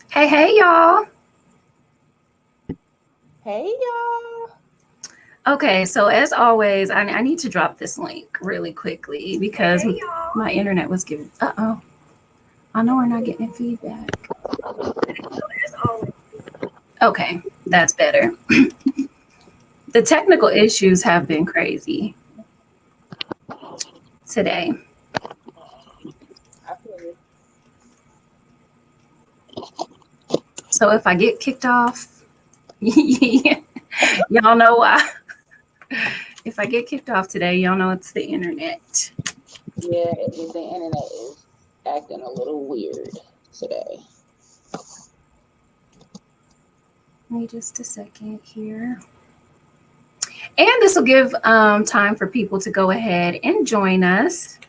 Hey, y'all. Hey y'all. Okay, so as always, I need to drop this link really quickly because my internet was giving. Uh-oh. I know we're not getting feedback. Okay, that's better. The technical issues have been crazy today. I feel you. So if I get kicked off, y'all know why. If I get kicked off today, y'all know it's the internet. Yeah, the internet is acting a little weird today. Give me just a second here. And this will give time for people to go ahead and join us.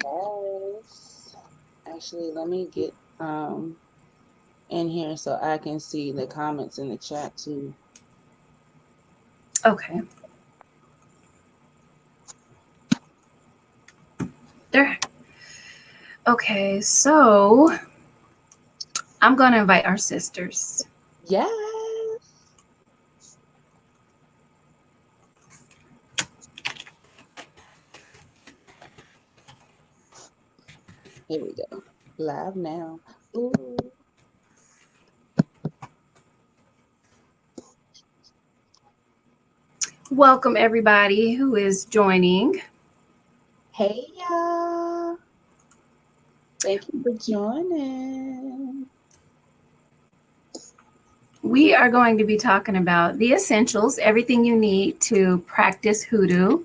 Yes. Actually, let me get in here so I can see the comments in the chat too. Okay. There. Okay, so I'm going to invite our sisters. Yes. Here we go. Live now. Ooh. Welcome, everybody who is joining. Hey y'all. Thank you for joining. We are going to be talking about the essentials, everything you need to practice hoodoo.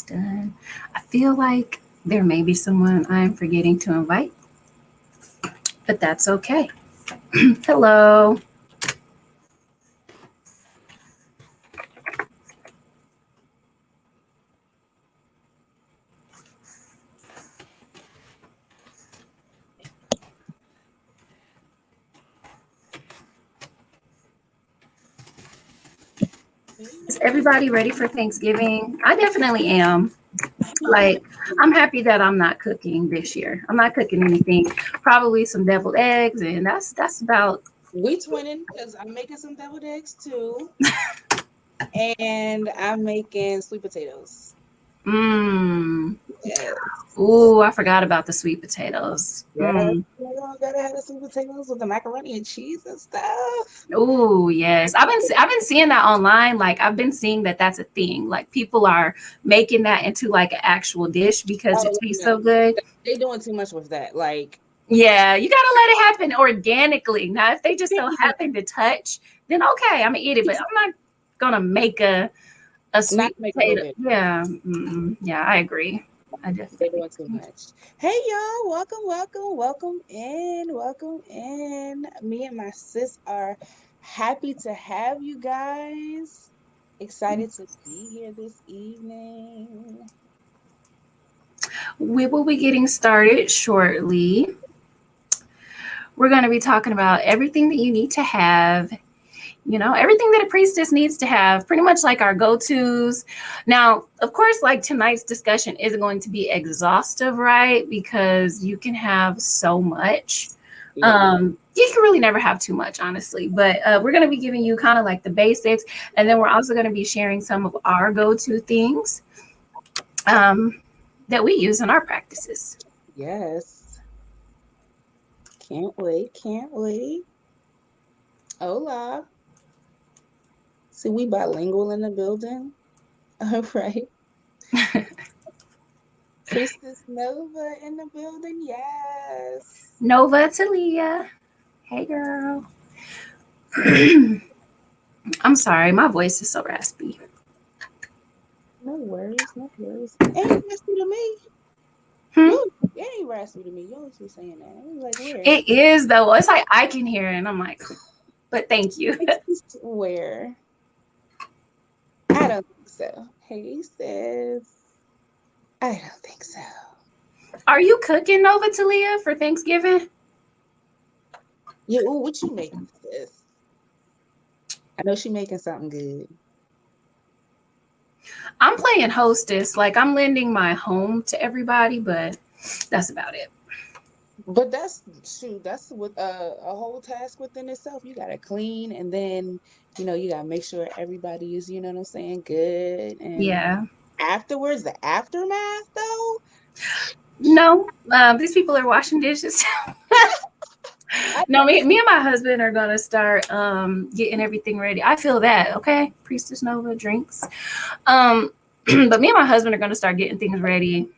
Done. I feel like there may be someone I'm forgetting to invite, but that's okay. Hello. Is everybody ready for Thanksgiving? I definitely am. Like, I'm happy that I'm not cooking this year. I'm not cooking anything. Probably some deviled eggs, and that's about. We twinning because I'm making some deviled eggs too. And I'm making sweet potatoes. Mmm. Yes. Ooh, I forgot about the sweet potatoes. Yes. Gotta have the sweet potatoes with the macaroni and cheese and stuff. Ooh, yes. I've been seeing that online. Like I've been seeing that that's a thing. Like people are making that into like an actual dish because it Oh tastes no, so good. they doing too much with that. Like, Yeah, you gotta let it happen organically. Now, if they just so happen to touch, then okay, I'm gonna eat it. But I'm not gonna make a not sweet to make it look potato. good. Yeah, yeah, I agree. I They're definitely doing too agree. much. Hey y'all, welcome in. Me and my sis are happy to have you guys. Excited to be here this evening. We will be getting started shortly. We're going to be talking about everything that you need to have, everything that a priestess needs to have, pretty much like our go tos. Now, of course, like tonight's discussion isn't going to be exhaustive, right? Because you can have so much. Yeah. You can really never have too much, honestly. But we're going to be giving you kind of like the basics. And then we're also going to be sharing some of our go to things that we use in our practices. Yes. Can't wait. Can't wait. Hola. See, we bilingual in the building. All right. Priestess Nova in the building. Yes. Nova Talia. Hey, girl. I'm sorry, my voice is so raspy. No worries. No worries. Ain't raspy to me. Hmm? Yo, it ain't raspy to me. You always be saying that. I was like, where? It is though. It's like I can hear it, and I'm like, but thank you. Where? I don't think so. Hey, sis. I don't think so. Are you cooking Nova Talia for Thanksgiving? Yeah, ooh, what you making, sis? I know she making something good. I'm playing hostess. Like I'm lending my home to everybody, but that's about it. But that's with a whole task within itself. You gotta clean, and then you gotta make sure everybody is, what I'm saying, good. And Yeah. afterwards, the aftermath though. No, these people are washing dishes. I No, me and my husband are gonna start getting everything ready. I feel that, okay? Priestess Nova drinks. Um, but me and my husband are gonna start getting things ready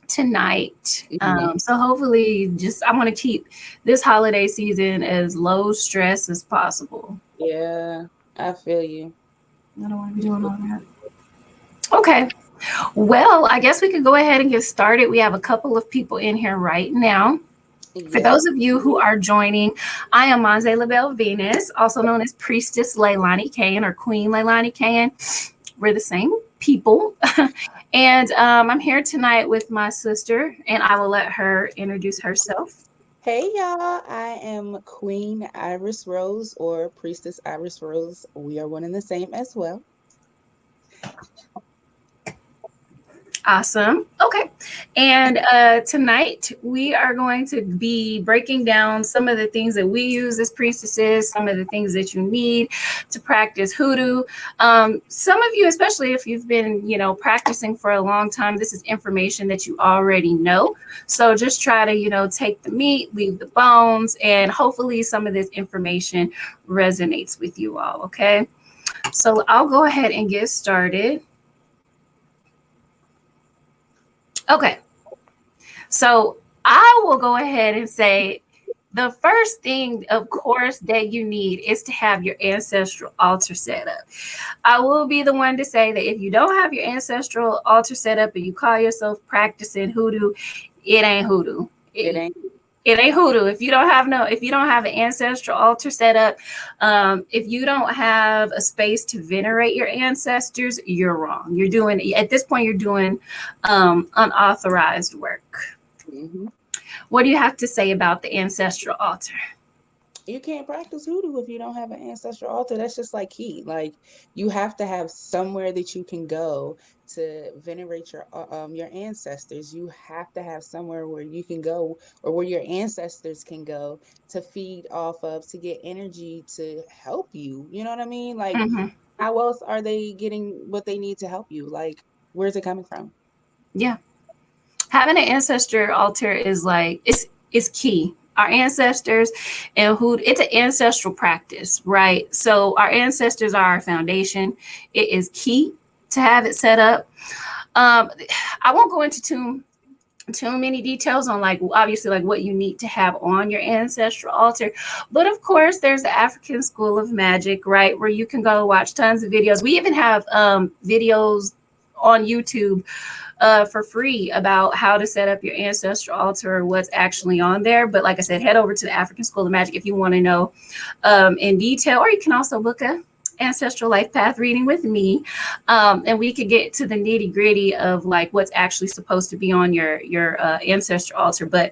tonight. Mhm. So hopefully, just I want to keep this holiday season as low stress as possible. Yeah, I feel you. I don't want to be doing all that. Okay. Well, I guess we could go ahead and get started. We have a couple of people in here right now. For Yes. those of you who are joining, I am Monze LaBelle Venus, also known as Priestess Leilani Kayin or Queen Leilani Kayin. We're the same people. And I'm here tonight with my sister, and I will let her introduce herself. Hey y'all, I am Queen Iris Rose or Priestess Iris Rose. We are one and the same as well. Awesome. Okay. And tonight we are going to be breaking down some of the things that we use as priestesses, some of the things that you need to practice hoodoo. Some of you, especially if you've been, practicing for a long time, this is information that you already know. So just try to, take the meat, leave the bones, and hopefully some of this information resonates with you all. Okay. So I'll go ahead and get started. Okay. So I will go ahead and say the first thing, of course, that you need is to have your ancestral altar set up. I will be the one to say that if you don't have your ancestral altar set up and you call yourself practicing hoodoo, it ain't hoodoo. It ain't. It ain't hoodoo. If you don't have an ancestral altar set up, if you don't have a space to venerate your ancestors, you're wrong. At this point, you're doing unauthorized work. Hmm. What do you have to say about the ancestral altar? You can't practice hoodoo if you don't have an ancestral altar. That's just like key. Like you have to have somewhere that you can go to venerate your ancestors. You have to have somewhere where you can go or where your ancestors can go to feed off of to get energy to help you. You know what I mean? Like Mm-hmm. how else are they getting what they need to help you? Like where's it coming from? Yeah, having an ancestor altar is like it's key. Our ancestors and who it's an ancestral practice, right? So our ancestors are our foundation. It is key to have it set up. Um, I won't go into too many details on like obviously like what you need to have on your ancestral altar, but of course there's the African School of Magic, right, where you can go watch tons of videos. We even have videos on YouTube for free about how to set up your ancestral altar or what's actually on there. But like I said, head over to the African School of Magic if you want to know in detail, or you can also book a ancestral life path reading with me, and we could get to the nitty gritty of like what's actually supposed to be on your ancestral altar. But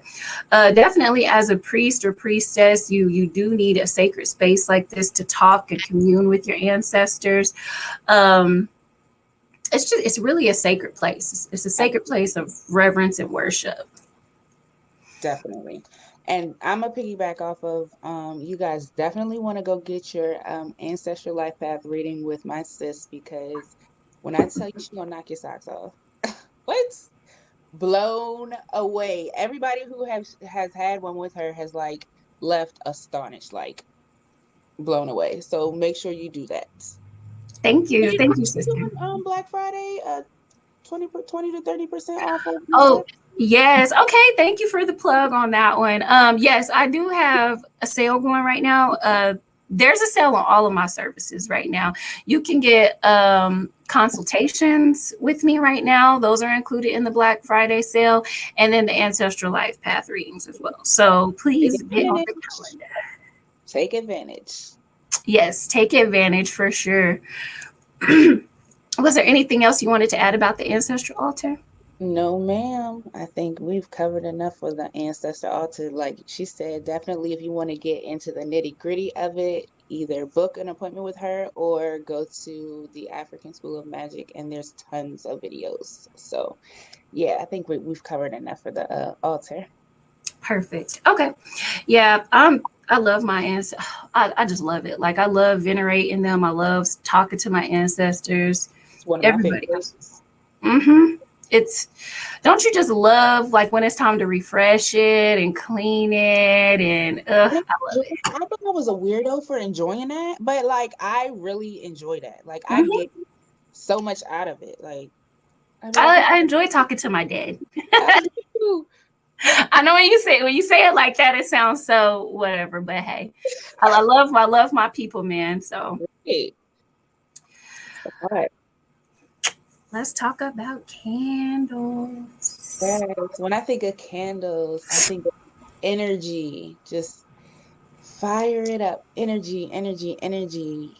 definitely as a priest or priestess, you do need a sacred space like this to talk and commune with your ancestors. um, it's really a sacred place. It's a sacred place of reverence and worship. Definitely. And I'm gonna piggyback off of you guys definitely want to go get your ancestral life path reading with my sis because when I tell you she gonna knock your socks off. What? Blown away. Everybody who has had one with her has like left astonished, like blown away. So make sure you do that. And you know Thank you, we're sister. doing Black Friday 20 to 30% off of Oh, Priestess. yes. Okay. Thank you for the plug on that one. Yes, I do have a sale going right now. There's a sale on all of my services right now. You can get consultations with me right now. Those are included in the Black Friday sale, and then the Ancestral Life Path readings as well. So Take please get on the advantage. calendar. Take advantage. Yes, take advantage for sure. Was there anything else you wanted to add about the Ancestral Altar? No, ma'am. I think we've covered enough for the ancestor altar. Like she said, definitely if you want to get into the nitty gritty of it, either book an appointment with her or go to the African School of Magic, and there's tons of videos. So yeah, I think we've covered enough for the altar. Perfect. Okay. Yeah. I love my ancestors. I just love it. Like I love venerating them. I love talking to my ancestors. It's one of my Everybody else. favorites. It's, don't you just love like when it's time to refresh it and clean it and I love it. I thought I was a weirdo for enjoying that, but like I really enjoy that. Like I Mhm. get so much out of it. Like I'd be like, I enjoy talking to my dad. I do. I know when you say it like that, it sounds so whatever, but hey, I love my people, man. So Hey. All right. let's talk about candles. Yes. When I think of candles, I think of energy. Just fire it up. Energy, energy, energy.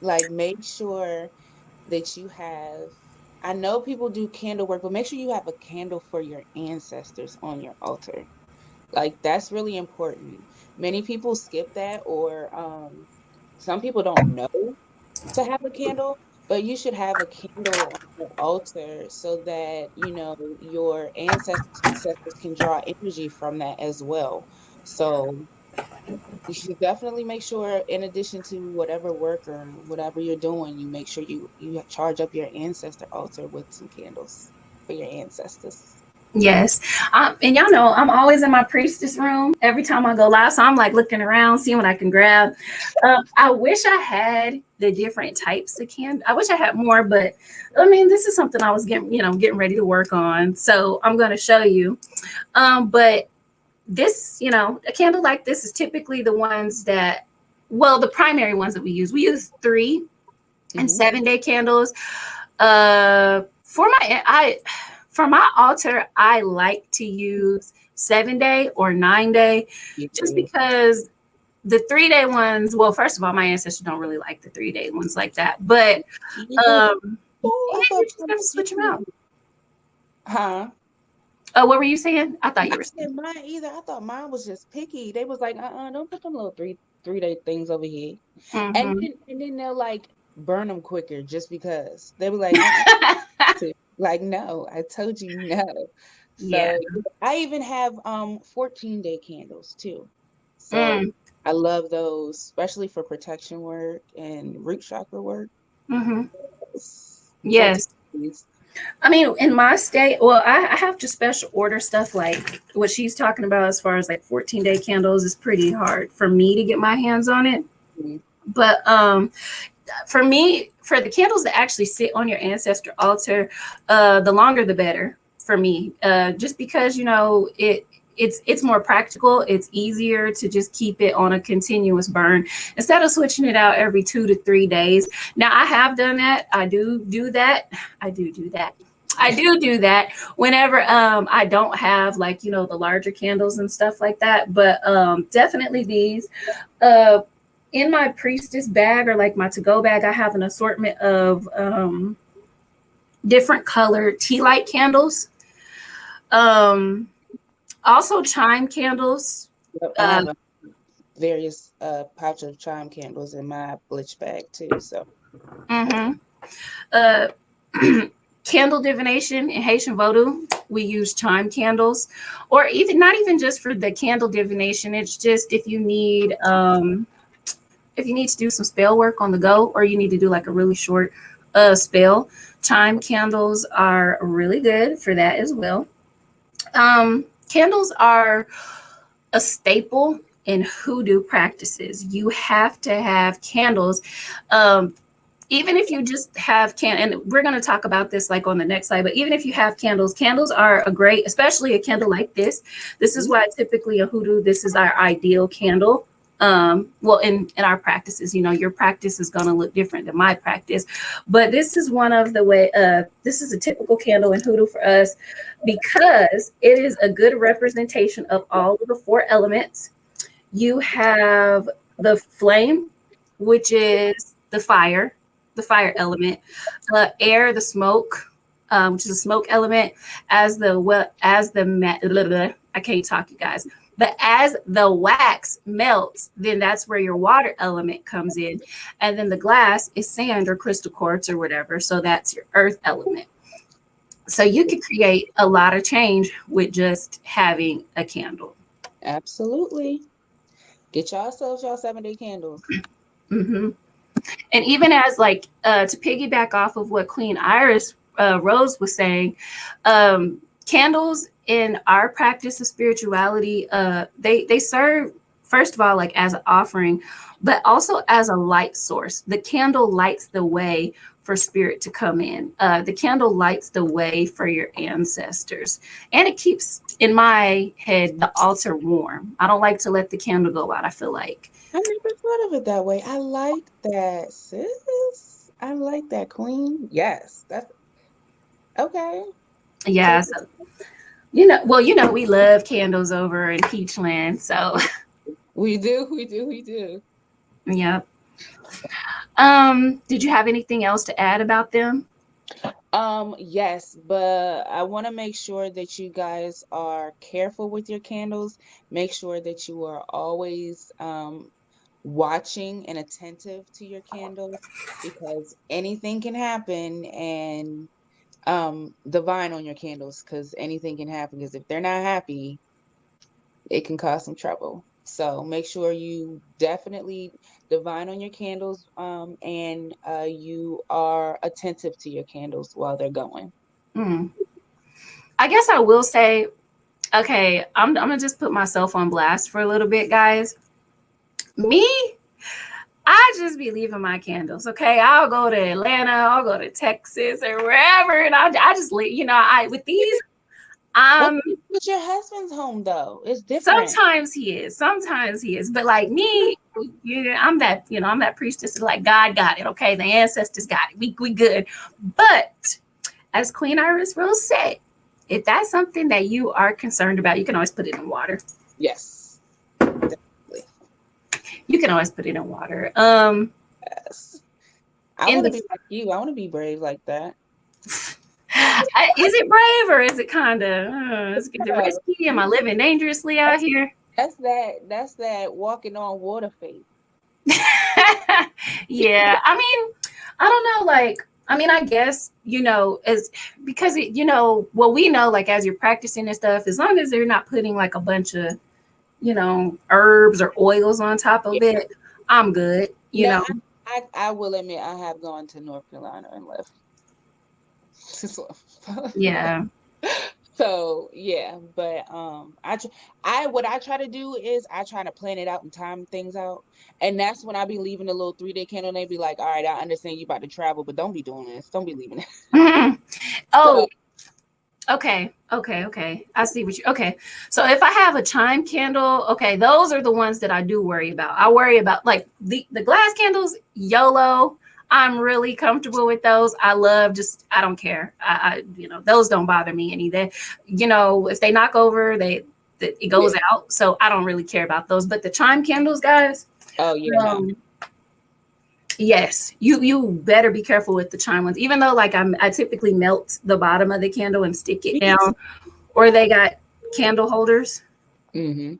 Like make sure that you have, I know people do candle work, but make sure you have a candle for your ancestors on your altar. Like that's really important. Many people skip that, or some people don't know to have a candle, but you should have a candle on your altar so that you know your ancestors can draw energy from that as well. So you should definitely make sure, in addition to whatever work or whatever you're doing, you make sure you charge up your ancestor altar with some candles for your ancestors. Yes. And y'all know I'm always in my priestess room every time I go live. So I'm like looking around, seeing what I can grab. I wish I had the different types of candles. I wish I had more, but I mean, this is something I was getting ready to work on. So I'm going to show you. But this, a candle like this is typically the ones that, well, the primary ones that we use. We use 3 and 7-day candles. For my altar, I like to use 7-day or 9-day, just because the 3-day ones. Well, first of all, my ancestors don't really like the 3-day ones like that, but I you just have to switch them out. Huh? What were you saying? I thought you were saying mine either. I thought mine was just picky. They was like, don't put them little three-day things over here. And then they'll like burn them quicker just because they were like, like no, I told you no. Yeah. So I even have 14-day candles too. So Mm. I love those, especially for protection work and root chakra work. Yes. 14 days. I mean, in my state, well, I have to special order stuff like what she's talking about as far as like 14-day candles is pretty hard for me to get my hands on it. But for me, for the candles that actually sit on your ancestor altar, the longer the better for me. Just because it's more practical. It's easier to just keep it on a continuous burn instead of switching it out every 2 to 3 days. Now I have done that. I do do that. I do do that whenever I don't have like the larger candles and stuff like that. But definitely these. In my priestess bag or like my to-go bag, I have an assortment of different colored tea light candles. Also chime candles. Yep, I have various pouch of chime candles in my glitch bag too. So candle divination in Haitian Voodoo, we use chime candles, or even not even just for the candle divination. It's just if you need to do some spell work on the go, or you need to do like a really short spell, chime candles are really good for that as well. Candles are a staple in hoodoo practices. You have to have candles. Even if you just have and we're going to talk about this like on the next slide, but even if you have candles are a great, especially a candle like this. This is why typically a hoodoo, this is our ideal candle. Well, in our practices, your practice is going to look different than my practice, but this is one of the way, this is a typical candle in hoodoo for us because it is a good representation of all of the 4 elements. You have the flame, which is the fire element, air, the smoke, which is a smoke element, I can't talk, you guys. But as the wax melts, then that's where your water element comes in. And then the glass is sand or crystal quartz or whatever. So that's your earth element. So you could create a lot of change with just having a candle. Absolutely. Get yourselves y'all 7-day candles. Hmm. And even as like to piggyback off of what Queen Iris Rose was saying, candles in our practice of spirituality, they serve first of all like as an offering, but also as a light source. The candle lights the way for spirit to come in. The candle lights the way for your ancestors, and it keeps in my head the altar warm. I don't like to let the candle go out. I feel like. I never thought of it that way. I like that, sis. I like that, queen. Yes, that's okay. Yeah, Take so well, we love candles over in Peachland. So, we do, we do, we do. yeah. Did you have anything else to add about them? Yes, but I want to make sure that you guys are careful with your candles. Make sure that you are always watching and attentive to your candles because anything can happen and divine on your candles because anything can happen because if they're not happy, it can cause some trouble. So make sure you definitely divine on your candles, and you are attentive to your candles while they're going. Hmm. I guess I will say, okay, I'm gonna just put myself on blast for a little bit, guys. Me, I just be leaving my candles. Okay, I'll go to Atlanta, I'll go to Texas or wherever, and I just leave. I with these, But um, but your husband's home though. It's different. sometimes he is, but like me, yeah, I'm that priestess. Like God got it. Okay, the ancestors got it. We good. But as Queen Iris Rose said, if that's something that you are concerned about, you can always put it in water. Yes, definitely. You can always put it in water. Yes. I In want to the be like you. I want to be brave like that. is it brave or is it kind of is it Uh, risky? Am I living dangerously out That's here? that's that walking on water faith. Yeah, I mean, I don't know. Like, I mean, I guess as because well, we know like as you're practicing and stuff, as long as they're not putting like a bunch of herbs or oils on top of it, I'm good. Now, I will admit I have gone to North Carolina and left. Yeah. So yeah, but I what I try to do is I try to plan it out and time things out, and that's when I be leaving a little 3-day candle. And they be like, "All right, I understand you about to travel, but don't be doing this. Don't be leaving it." Oh, So okay. I see what you. Okay, so if I have a chime candle, okay, those are the ones that I do worry about. I worry about like the glass candles, YOLO. I'm really comfortable with those. I don't care. Those don't bother me any. If they knock over, it yeah. goes out. So I don't really care about those. But the chime candles, guys, Oh yeah, no. um, yes, you better be careful with the chime ones. Even though like I typically melt the bottom of the candle and stick it down, or they got candle holders. Mm-hmm.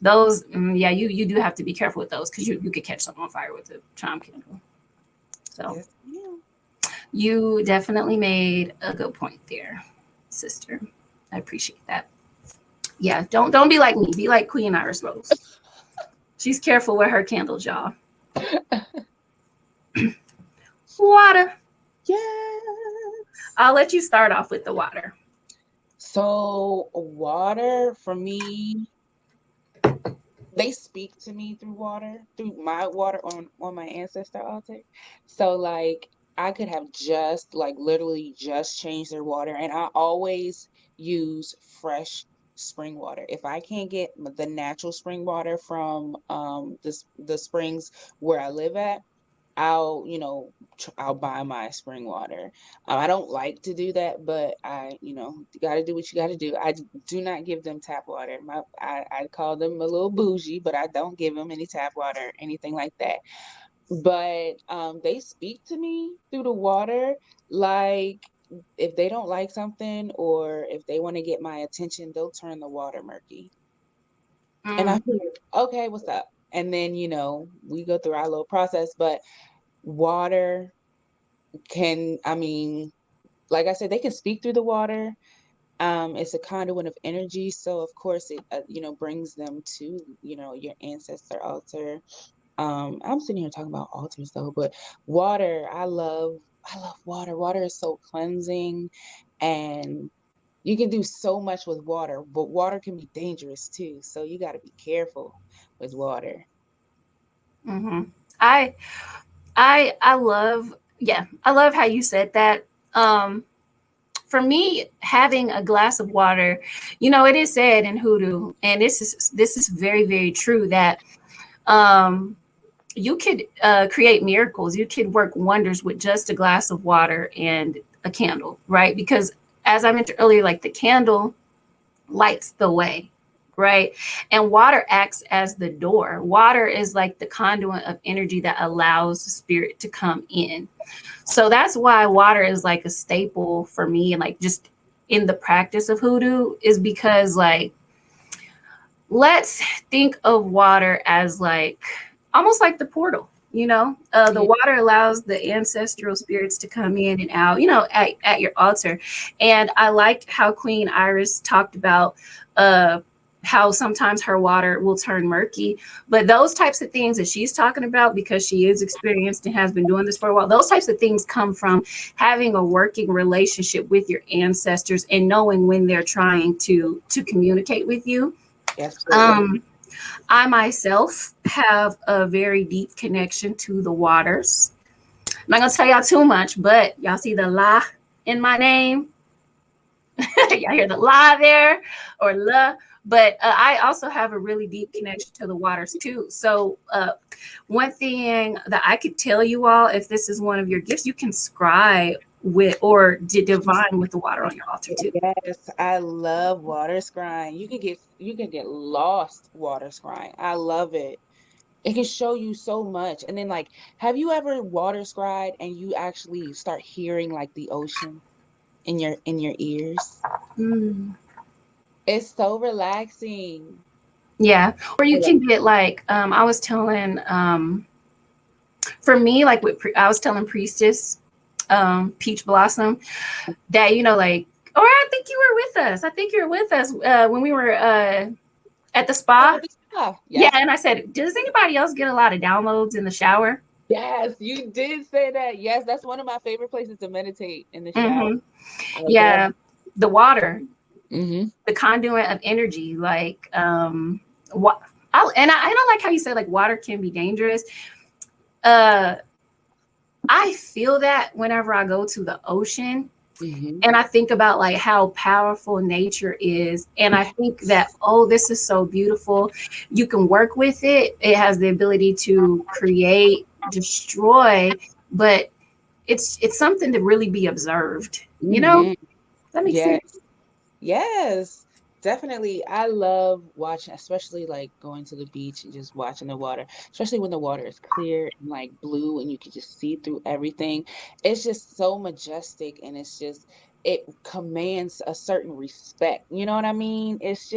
Those, yeah, you do have to be careful with those because you could catch something on fire with the chime candle. So Yes, ma'am. you definitely made a good point there, sister. I appreciate that. Yeah, don't be like me. Be like Queen Iris Rose. She's careful with her candles, y'all. Water. Yes. I'll let you start off with the water. So water for me, they speak to me through water, through my water on my ancestor altar. So like I could have just like literally just changed their water, and I always use fresh spring water. If I can't get the natural spring water from the springs where I live at, I'll buy my spring water. I don't like to do that, but you got to do what you got to do. I do not give them tap water. I call them a little bougie, but I don't give them any tap water, anything like that. But they speak to me through the water, like if they don't like something or if they want to get my attention, they'll turn the water murky. And Mm, I'm like, okay, what's up? And then, we go through our little process, but water can, I mean, like I said, they can speak through the water. It's a conduit of energy, so of course it, brings them to, your ancestor altar. I'm sitting here talking about altars though, but water, I love water. Water is so cleansing, and you can do so much with water, but water can be dangerous too. So you got to be careful with water. hmm I I love, yeah, I love how you said that. Um, for me, having a glass of water, it is said in Hoodoo, and this is very very true that um, you could create miracles. You could work wonders with just a glass of water and a candle, right? Because as I mentioned earlier, like the candle lights the way, right? And water acts as the door. Water is like the conduit of energy that allows the spirit to come in. So that's why water is like a staple for me, and like just in the practice of Hoodoo, is because like let's think of water as like almost like the portal. The Yeah. water allows the ancestral spirits to come in and out, at your altar. And I like how Queen Iris talked about uh how sometimes her water will turn murky. But those types of things that she's talking about, because she is experienced and has been doing this for a while, those types of things come from having a working relationship with your ancestors and knowing when they're trying to communicate with you. Absolutely. um, I myself have a very deep connection to the waters. I'm not gonna tell y'all too much, but y'all see the la in my name. Y'all hear the la there, or la. But I also have a really deep connection to the waters too. So one thing that I could tell you all, if this is one of your gifts, you can scry with or divine with the water on your altar too. Yes, I love water scrying. You can get lost water scrying. I love it. It can show you so much. And then like, have you ever water scried and you actually start hearing like the ocean in your ears? Mm. It's so relaxing. Yeah, or you can get like I was telling for me, like I was telling Priestess, Peach Blossom, that like, or I think you were with us. I think you were with us when we were at the Oh, spa. the spa. Yeah, Yes. and I said, does anybody else get a lot of downloads in the shower? Yes, you did say that. Yes, that's one of my favorite places to meditate, in the shower. Mm-hmm. I love. Yeah, the water, Hmm. the conduit of energy, like what. I don't like how you said like water can be dangerous. Uh, I feel that whenever I go to the ocean, Hmm. and I think about like how powerful nature is, and I think that, oh, this is so beautiful. You can work with it. It has the ability to create, destroy, but it's something to really be observed. Hmm. That makes Yes. sense. Yes, definitely. I love watching, especially like going to the beach and just watching the water, especially when the water is clear and like blue and you can just see through everything. It's just so majestic, and it commands a certain respect. You know what I mean? It's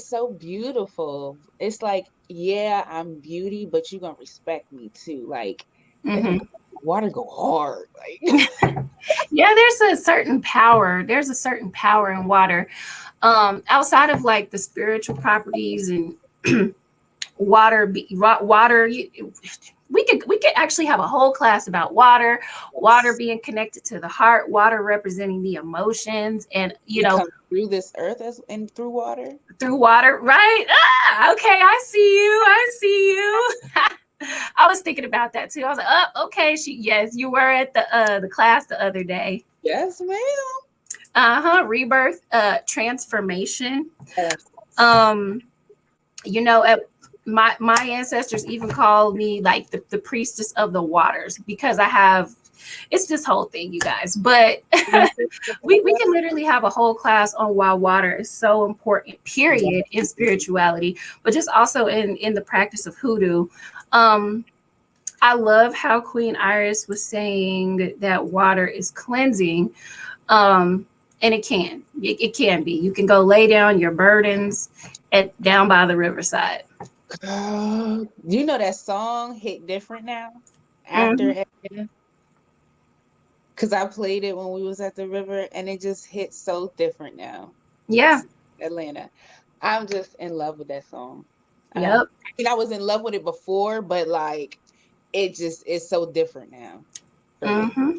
so beautiful. It's like, yeah, I'm beauty, but you're gonna respect me too. Like, it's Hmm water go hard. Like, Yeah, there's a certain power in water. Outside of like the spiritual properties and water, we could actually have a whole class about water being connected to the heart, water representing the emotions, and we come through this earth and through water. through water, right? Okay, I see you, I was thinking about that too. I was like, oh, okay, yes, you were at the class the other day. Yes, ma'am. Rebirth, transformation. Yes. um at my ancestors even called me like the priestess of the waters, because I have, it's this whole thing, you guys. But we can literally have a whole class on why water is so important, period, in spirituality, but just also in the practice of Hoodoo. um I love how Queen Iris was saying that water is cleansing. um And it can be. You can go lay down your burdens down by the riverside. You know that song hit different now Mm-hmm. after because I played it when we was at the river and it just hit so different now. Yeah. Atlanta. I'm just in love with that song. Yep. I mean, I was in love with it before, but like it just is so different now for me. Mm-hmm.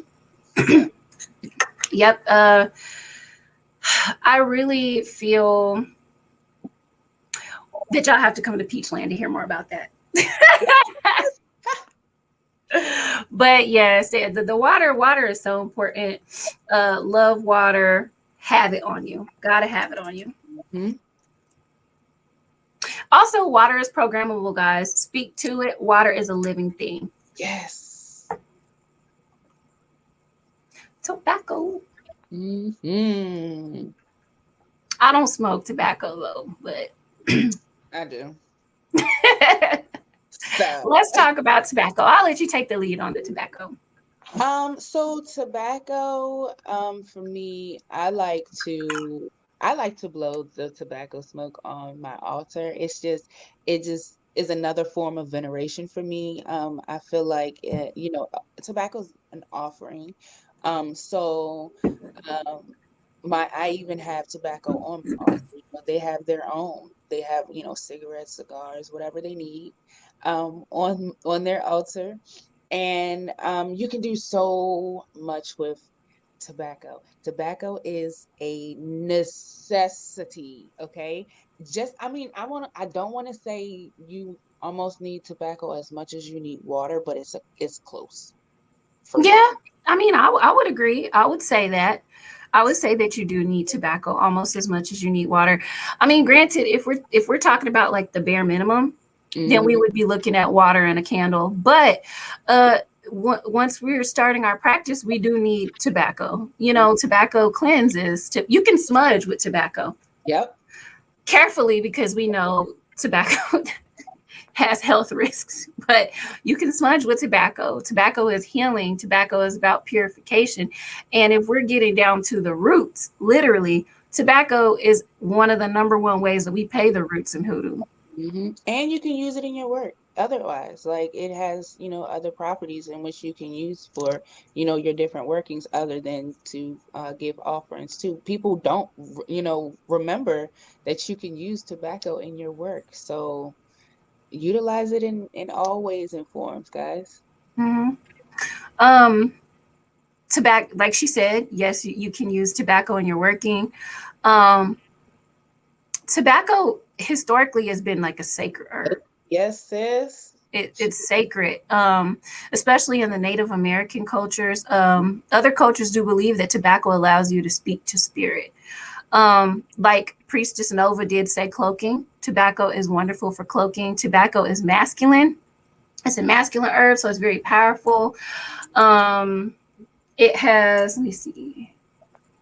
So Yep. I really feel that y'all have to come to Peachland to hear more about that. But yes, the water is so important. Love water. Have it on you. Gotta have it on you. mhm. Also, water is programmable, guys. Speak to it. Water is a living thing. Yes. Tobacco. Hmm. I don't smoke tobacco though, but I do. So let's talk about tobacco. I'll let you take the lead on the tobacco. So tobacco, for me, I like to blow the tobacco smoke on my altar. It just is another form of veneration for me. I feel like tobacco's an offering. So um I even have tobacco on my altar. They have their own. They have, cigarettes, cigars, whatever they need, on their altar. And you can do so much with tobacco. Tobacco is a necessity, okay? I mean, I don't want to say you almost need tobacco as much as you need water, but it's close for me. Yeah, I mean, I would agree. I would say that. I would say that you do need tobacco almost as much as you need water. I mean, granted, if we're talking about like the bare minimum, then we Hmm. would be looking at water and a candle. But once we're starting our practice, we do need tobacco. Tobacco cleanses. You can smudge with tobacco Yep. carefully because we know tobacco has health risks, but you can smudge with tobacco. Tobacco is healing. Tobacco is about purification. And if we're getting down to the roots, literally, tobacco is one of the number one ways that we pay the roots in Hoodoo. And you can use it in your work otherwise. Like it has, other properties in which you can use for, your different workings other than to give offerings to. People don't, remember that you can use tobacco in your work. So utilize it in all ways and forms, guys. Mm-hmm. Um, Tobacco, like she said, yes, you can use tobacco in your working. Um, Tobacco historically has been like a sacred herb. Yes, sis. It's sacred, especially in the Native American cultures. Other cultures do believe that tobacco allows you to speak to spirit. Like Priestess Nova did say, cloaking. Tobacco is wonderful for cloaking. Tobacco is masculine. It's a masculine herb, so it's very powerful. Um, it has, let me see.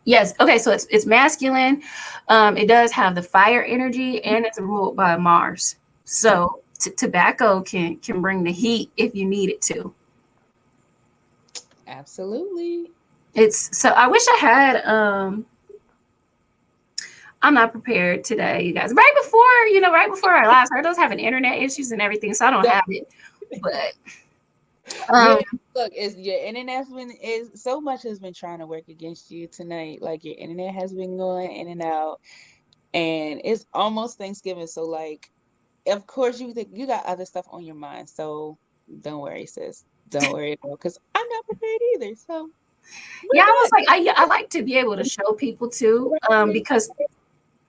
Yes, okay, so it's masculine. It does have the fire energy, and it's ruled by Mars. So tobacco can bring the heat if you need it to. Absolutely. It's so I wish I had I'm not prepared today, you guys. Right before our last, I was having internet issues and everything, so I don't have it. But Yeah, um look, it's your internet is so much has been trying to work against you tonight. Like your internet has been going in and out, and it's almost Thanksgiving. So like, of course you think you got other stuff on your mind. So don't worry, sis. Don't worry at all, because I'm not prepared either. So yeah, I we're was like, I like to be able to show people too, good. because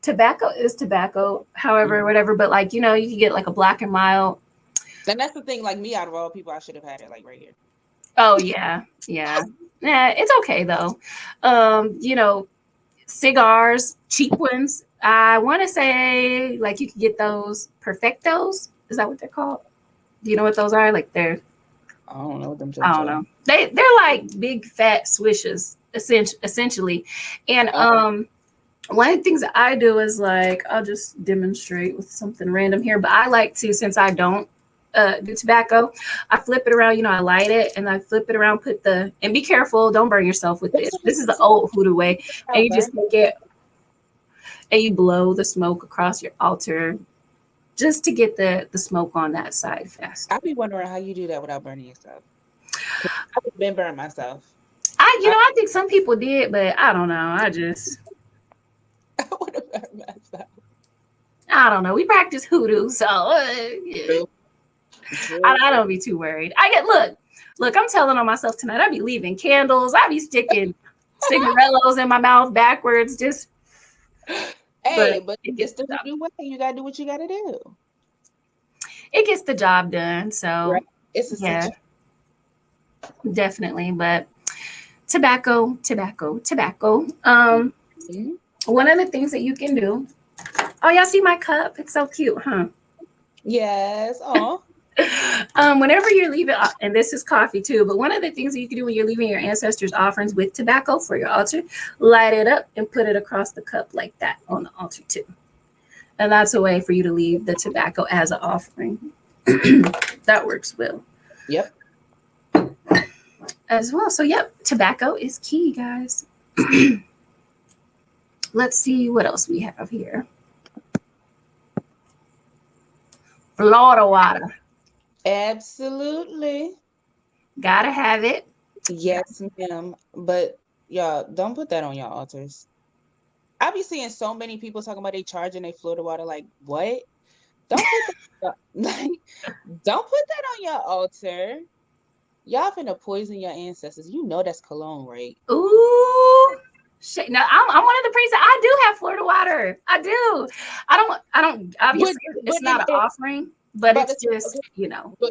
tobacco is tobacco, however, Mhm. whatever. But like, you can get like a black and mild. And that's the thing. Like me, out of all people, I should have had it like right here. Oh yeah, yeah. It's okay though. Cigars, cheap ones. I want to say like you can get those perfectos. Is that what they're called? Do you know what those are? Like I don't know what them I jokes don't are. know. They're like big fat swishes, essentially. And Oh, one of the things that I do is like I'll just demonstrate with something random here, but I like to, since I don't the tobacco. I flip it around, I light it and I flip it around, and be careful, don't burn yourself with this. This is the old Hoodoo way. And you just take it and you blow the smoke across your altar just to get the smoke on that side fast. I'd be wondering how you do that without burning yourself. I've been burned myself. I think some people did, but I don't know. I would have burned myself. I don't know. We practice Hoodoo, so yeah. I don't be too worried. Look, I'm telling on myself tonight. I be leaving candles. I be sticking cigarillos in my mouth backwards. Just but it's the Hoodoo way. You gotta do what you gotta do. It gets the job done. So right. It's essential. Yeah, definitely. But tobacco. One of the things that you can do. Oh, y'all see my cup? It's so cute, huh? Yes. Oh. Whenever you're leaving, and this is coffee too, but one of the things that you can do when you're leaving your ancestors' offerings with tobacco for your altar, light it up and put it across the cup like that on the altar too. And that's a way for you to leave the tobacco as an offering. That works well. Yep. As well. So, yep, tobacco is key, guys. Let's see what else we have here. Florida water. Absolutely. Gotta have it. Yes, ma'am. But y'all, don't put that on your altars. I be seeing so many people talking about they charging their Florida water. Like, what? Don't put that don't put that on your altar. Y'all finna poison your ancestors. You know that's cologne, right? Ooh. Shit. No, I'm one of the priests. I do have Florida water. I do. I don't obviously it's not an offering, but it's just, But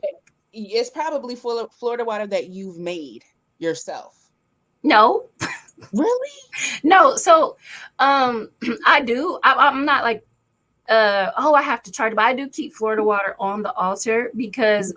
it's probably full of Florida water that you've made yourself. No. Really? No. So I do. I'm not like I have to charge, but I do keep Florida water on the altar because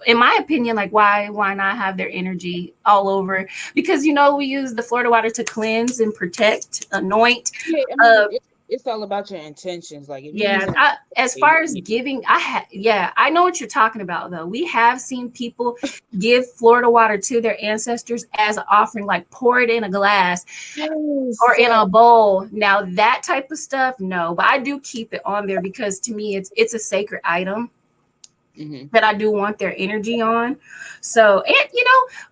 in my opinion, like why not have their energy all over? Because we use the Florida water to cleanse and protect, anoint. Yeah, I mean, it's all about your intentions. Like if as far as giving, I know what you're talking about though. We have seen people give Florida water to their ancestors as an offering, like pour it in a glass or in a bowl. Now that type of stuff, no, but I do keep it on there because to me it's a sacred item. Mm-hmm. That I do want their energy on. So, and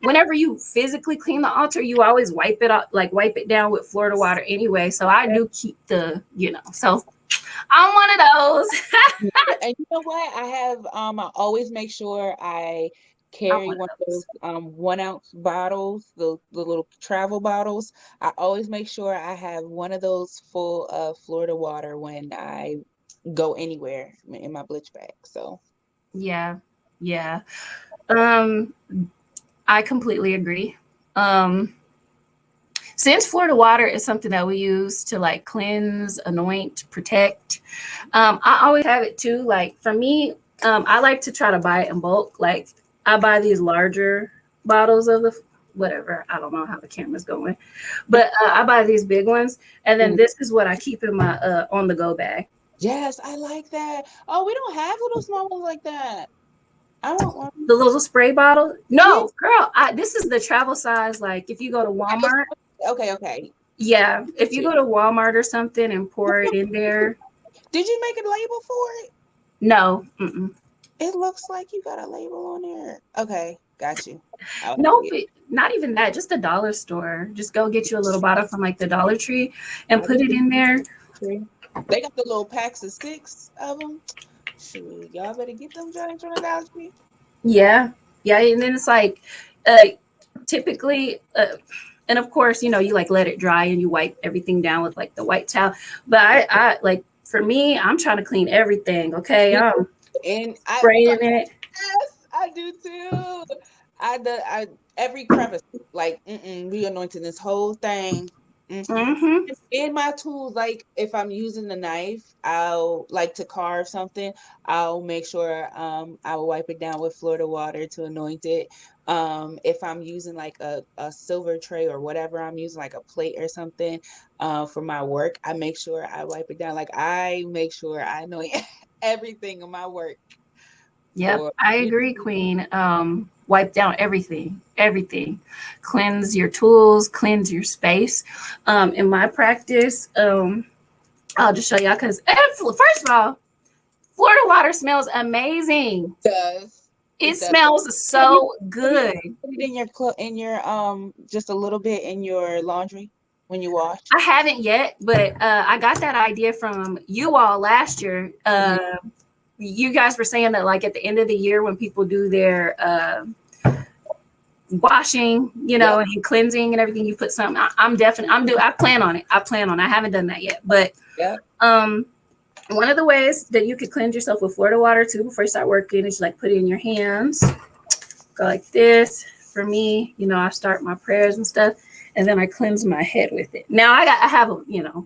whenever you physically clean the altar, you always wipe it down with Florida water anyway. So I do keep so I'm one of those. And you know what? I have I always make sure I carry one of those 1 ounce bottles, the little travel bottles. I always make sure I have one of those full of Florida water when I go anywhere in my bleach bag. So yeah. I completely agree. Since Florida water is something that we use to like cleanse, anoint, protect, I always have it too. Like for me, I like to try to buy it in bulk. Like I buy these larger bottles of the whatever. I don't know how the camera's going, but I buy these big ones, and then this is what I keep in my on the go bag. Yes, I like that. Oh, we don't have little small ones like that. I don't want the little spray bottle. No, girl, this is the travel size. Like if you go to Walmart. Okay. Yeah, if you go to Walmart or something and pour it in there. Did you make a label for it? No. Mm-mm. It looks like you got a label on there. Okay, got you. No, not even that. Just a dollar store. Just go get you a little bottle from like the Dollar Tree and put it in there. They got the little packs of 6 of them. Shoot, y'all better get them joints from the Dollar Tree. Yeah, and then it's like typically and of course you like let it dry and you wipe everything down with like the white towel, but I like for me I'm trying to clean everything. Okay, and spraying it. Yes, I do too. I every crevice, like we anointing this whole thing. Mm-hmm. In my tools, like if I'm using the knife, I'll like to carve something, I'll make sure I will wipe it down with Florida water to anoint it. If I'm using like a silver tray or whatever I'm using, like a plate or something for my work, I make sure I wipe it down. Like I make sure I anoint everything in my work Yep, for I agree, Queen. Wipe down everything. Cleanse your tools, cleanse your space. In my practice, I'll just show y'all because first of all, Florida water smells amazing. does. It It does. smells Have you so good. put it in your just a little bit in your laundry when you wash? I haven't yet, but I got that idea from you all last year. Mhm. You guys were saying that like at the end of the year when people do their washing, Yep. and cleansing and everything, you put something. I'm definitely I plan on it. I haven't done that yet, but Yep. um one of the ways that you could cleanse yourself with Florida water too before you start working is like put it in your hands, go like this. For me, I start my prayers and stuff, and then I cleanse my head with it. Now I have a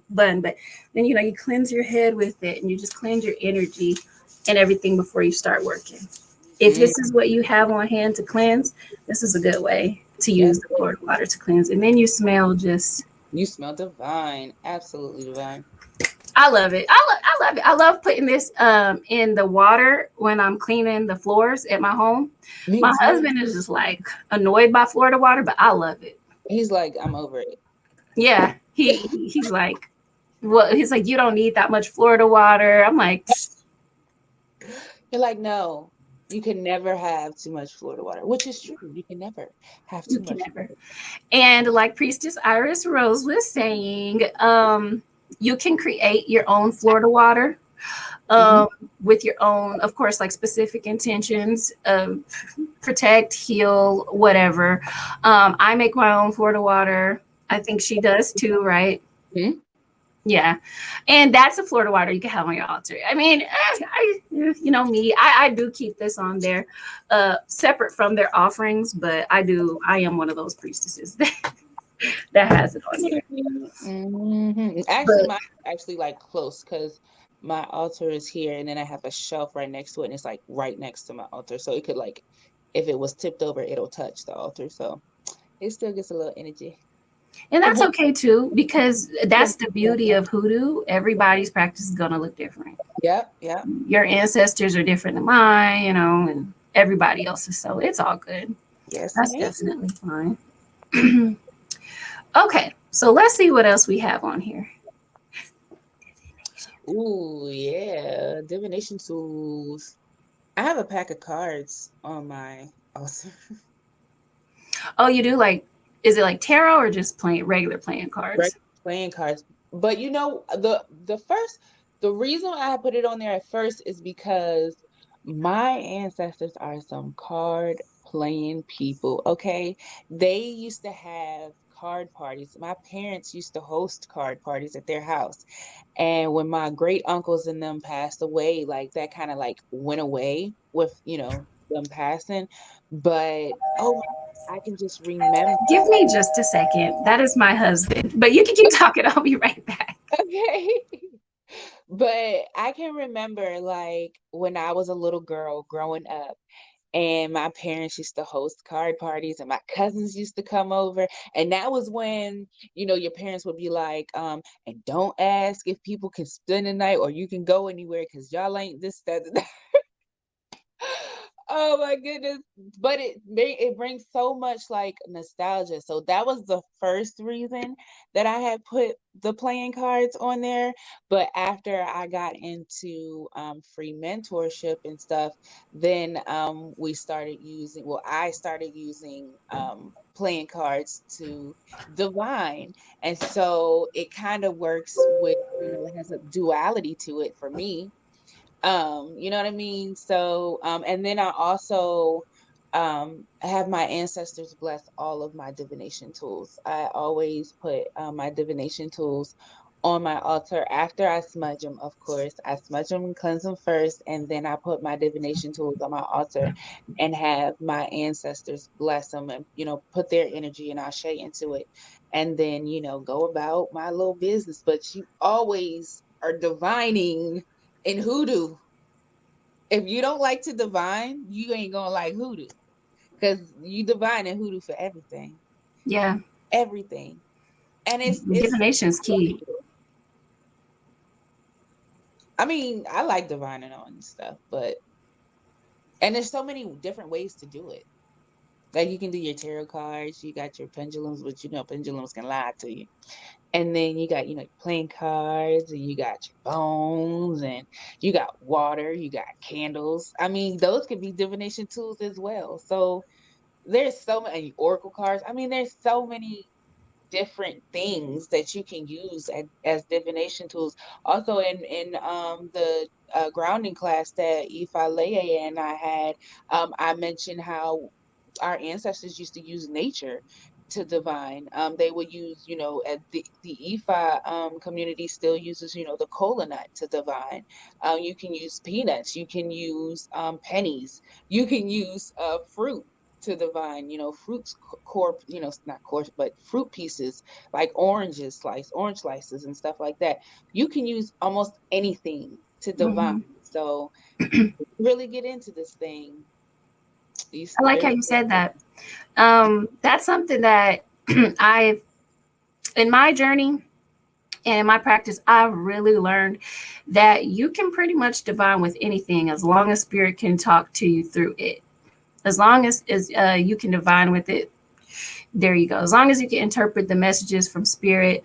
bun, but then you cleanse your head with it, and you just cleanse your energy and everything before you start working. If Mm, this is what you have on hand to cleanse, this is a good way to yep. use the Florida water to cleanse, and then you smell just. You smell divine. Absolutely divine. I love it. I love it. I love putting this in the water when I'm cleaning the floors at my home. Me My too. husband is just like annoyed by Florida water, but I love it. He's like, I'm over it. Yeah, he's like, well, he's like, you don't need that much Florida water. I'm like, You're like, no, you can never have too much Florida water, which is true. You can never have you too can much. never. And like Priestess Iris Rose was saying, you can create your own Florida water. Mhm. um, with your own, of course, like specific intentions, protect, heal, whatever. I make my own Florida water. I think she does too, right? Mhm. Yeah. And that's a Florida water you can have on your altar. I mean, you know me, I do keep this on there, separate from their offerings, but I am one of those priestesses that has it on there. Mhm. Actually, But mine actually like close because my altar is here, and then I have a shelf right next to it, and it's like right next to my altar. So it could like, if it was tipped over, it'll touch the altar. So it still gets a little energy. And that's okay too, because that's the beauty of hoodoo. Everybody's practice is going to look different. Yep, yep. Your ancestors are different than mine, and everybody else's. So it's all good. Yes, That's ma'am. definitely fine. Okay, so let's see what else we have on here. Ooh, yeah. Divination tools. I have a pack of cards on my altar. Oh, you do like, is it like tarot or just plain regular playing Right, cards? playing cards. But the reason I put it on there at first is because my ancestors are some card playing people, okay? They used to have card parties. My parents used to host card parties at their house. And when my great uncles and them passed away, like that kind of like went away with, them passing. But oh, I can just remember. Give me just a second. That is my husband. But you can keep talking. I'll be right back. Okay. But I can remember like when I was a little girl growing up, and my parents used to host card parties and my cousins used to come over. And that was when, your parents would be like, and don't ask if people can spend the night or you can go anywhere because y'all ain't this, that, that. Oh my goodness. But it brings so much like nostalgia. So that was the first reason that I had put the playing cards on there. But after I got into free mentorship and stuff, then I started using playing cards to divine. And so it kind of works with, it has a duality to it for me. You know what I mean? So and then I also have my ancestors bless all of my divination tools. I always put my divination tools on my altar after I smudge them. Of course, I smudge them and cleanse them first, and then I put my divination tools on my altar and have my ancestors bless them and put their energy and ashe into it, and then go about my little business. But you always are divining in hoodoo. If you don't like to divine, you ain't gonna like hoodoo because you divine in hoodoo for everything, Yeah. everything, and it's. Divination is key. I mean, I like divining on stuff, but And there's so many different ways to do it. Like you can do your tarot cards, you got your pendulums, which pendulums can lie to you. And then you got, playing cards, and you got your bones, and you got water, you got candles. I mean, those could be divination tools as well. So there's so many oracle cards. I mean, there's so many different things that you can use as divination tools. Also, in the grounding class that Ifa Leye and I had, I mentioned how our ancestors used to use nature to divine. They would use, the Ifa community still uses, the cola nut to divine. You can use peanuts, you can use pennies, you can use fruit to divine, fruits core, not course, but fruit pieces like orange slices and stuff like that. You can use almost anything to divine. Mhm. So really get into this thing. I like how you said that. That's something that I've, in my journey and in my practice, I've really learned that you can pretty much divine with anything as long as spirit can talk to you through it. As long as you can divine with it, there you go. As long as you can interpret the messages from spirit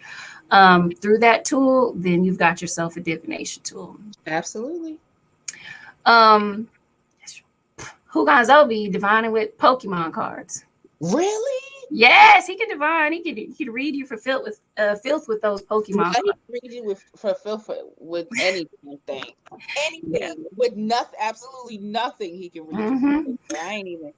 through that tool, then you've got yourself a divination tool. Absolutely. Um, Hugonzo be divining with Pokemon cards. Really? Yes, he can divine. He could read you for filth with those Pokemon I cards. read you with for filth with anything, Yeah. anything with nothing, absolutely nothing. He can read you. Mm-hmm. I ain't even.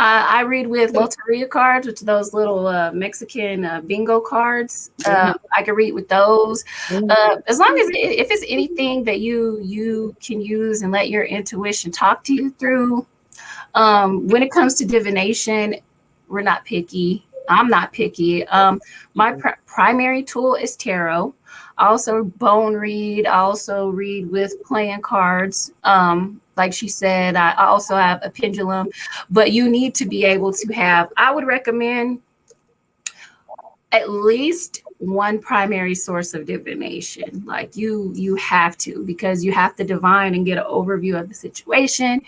I read with Loteria cards, which are those little Mexican bingo cards. I can read with those. As long as if it's anything that you can use and let your intuition talk to you through. When it comes to divination, we're not picky. I'm not picky. My primary tool is tarot. I also bone read. I also read with playing cards. Like she said, I also have a pendulum, but you need to be able to have, I would recommend at least one primary source of divination. Like you have to, because you have to divine and get an overview of the situation,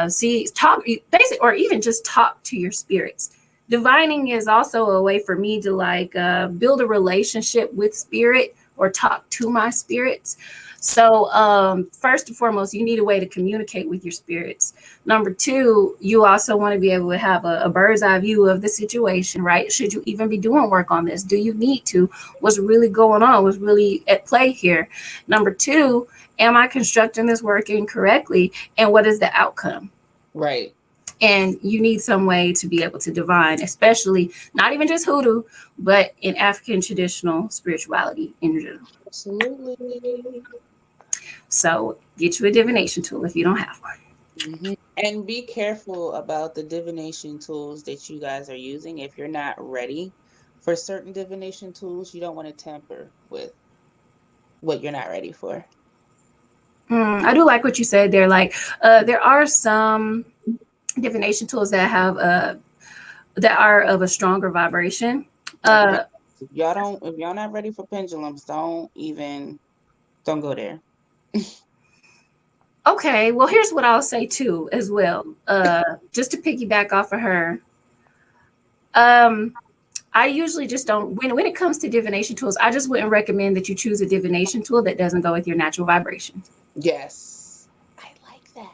see, talk, basic, or even just talk to your spirits. Divining is also a way for me to like build a relationship with spirit or talk to my spirits. So first and foremost, you need a way to communicate with your spirits. Number two, you also want to be able to have a bird's eye view of the situation, right? Should you even be doing work on this? Do you need to? What's really going on? What's really at play here? Number two, am I constructing this work incorrectly? And what is the outcome? Right. And you need some way to be able to divine, especially not even just hoodoo, but in African traditional spirituality in general. Absolutely. So get you a divination tool if you don't have one. And be careful about the divination tools that you guys are using. If you're not ready for certain divination tools, you don't want to tamper with what you're not ready for. I do like what you said there. Like, there are some divination tools that have that are of a stronger vibration. Like Uh, if y'all not ready for pendulums, don't go there. okay, well, here's what I'll say too, as well. Just to piggyback off of her. I usually just don't, when it comes to divination tools, I just wouldn't recommend that you choose a divination tool that doesn't go with your natural vibration. Yes. I like that.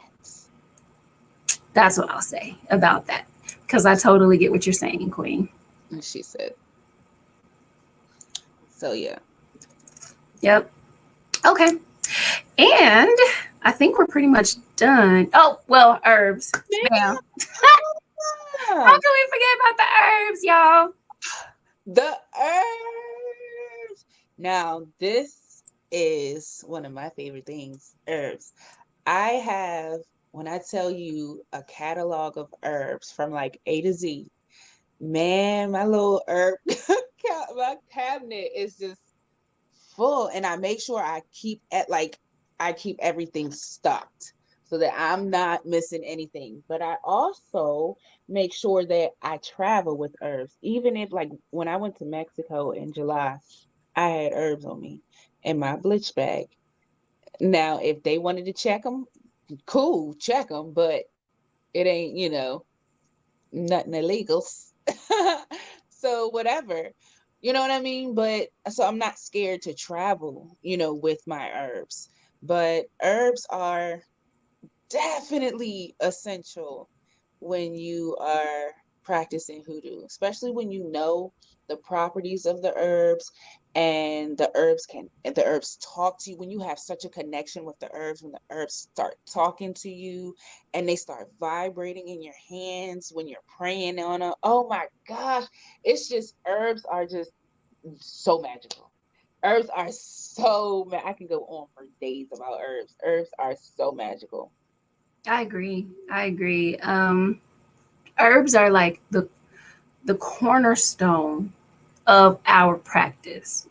That's what I'll say about that. Because I totally get what you're saying, Queen. She said. So yeah. Yep. Okay. And I think we're pretty much done. Oh, well, herbs. Ma'am. How can we forget about the herbs, y'all? The herbs. Now, this is one of my favorite things, herbs. I have, when I tell you a catalog of herbs from like A to Z, man, my little herb, my cabinet is just full. And I make sure I keep everything stocked so that I'm not missing anything. But I also make sure that I travel with herbs. Even if, like, when I went to Mexico in July, I had herbs on me in my bleach bag. Now, if they wanted to check them, cool, check them, but it ain't, nothing illegal. So whatever. You know what I mean? But so I'm not scared to travel, with my herbs. But herbs are definitely essential when you are practicing hoodoo, especially when you know the properties of the herbs, and the herbs talk to you when you have such a connection with the herbs, when the herbs start talking to you and they start vibrating in your hands when you're praying on them. Oh my gosh, it's just herbs are just so magical. Herbs are I can go on for days about herbs. Herbs are so magical. I agree. I agree. Herbs are like the cornerstone of our practice.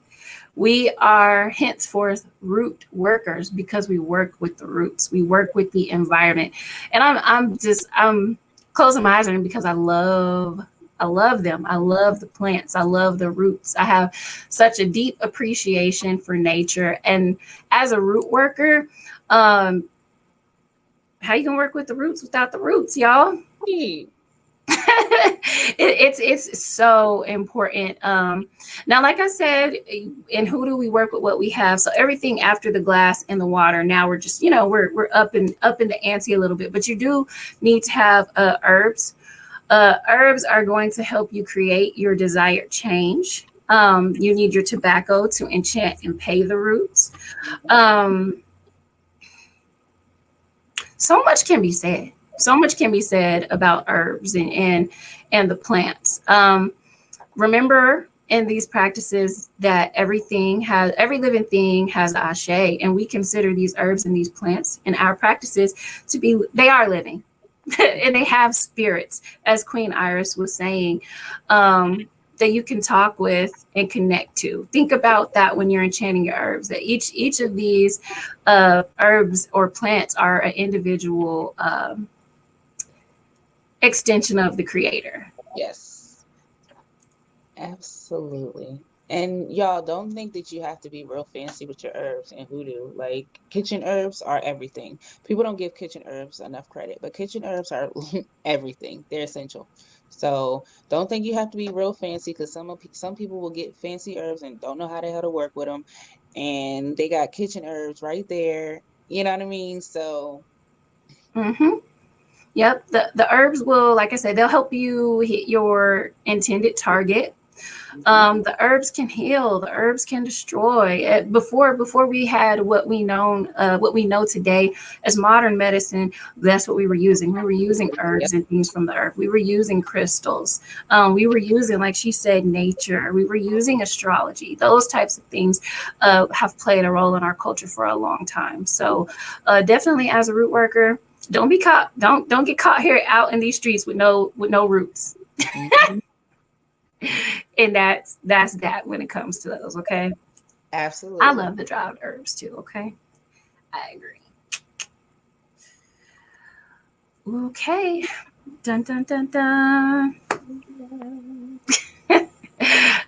We are henceforth root workers because we work with the roots. We work with the environment. And I'm closing my eyes on them because I love them. I love the plants. I love the roots. I have such a deep appreciation for nature. And as a root worker, um, how you gonna work with the roots without the roots, y'all? Hey, It's so important. Now, like I said, in Hoodoo we work with what we have. So everything after the glass and the water. Now we're just we're up in the ante a little bit, but you do need to have herbs. Herbs are going to help you create your desired change. You need your tobacco to enchant and pay the roots. Um, so much can be said. So much can be said about herbs and the plants. Remember in these practices that every living thing has ashe, and we consider these herbs and these plants in our practices to be they are living. And they have spirits, as Queen Iris was saying, that you can talk with and connect to. Think about that when you're enchanting your herbs, that each of these herbs or plants are an individual extension of the creator. yes, absolutely. And y'all don't think that you have to be real fancy with your herbs and hoodoo. Like kitchen herbs are everything. People don't give kitchen herbs enough credit, but kitchen herbs are everything. They're essential. So don't think you have to be real fancy because some people will get fancy herbs and don't know how the hell to work with them, and they got kitchen herbs right there. You know what I mean? So Mm-hmm. Yep. The herbs will, like I said, they'll help you hit your intended target. mhm, The herbs can heal. The herbs can destroy. Before we had what we know today as modern medicine, that's what we were using. We were using yep, herbs and things from the earth. We were using crystals. We were using, like she said, nature. We were using astrology. Those types of things have played a role in our culture for a long time. So definitely, as a root worker, don't be caught. Don't get caught here out in these streets with no roots. mhm, And that's that when it comes to those. Okay. I absolutely. love the dried herbs too. Okay. I agree. Okay. Dun dun dun dun.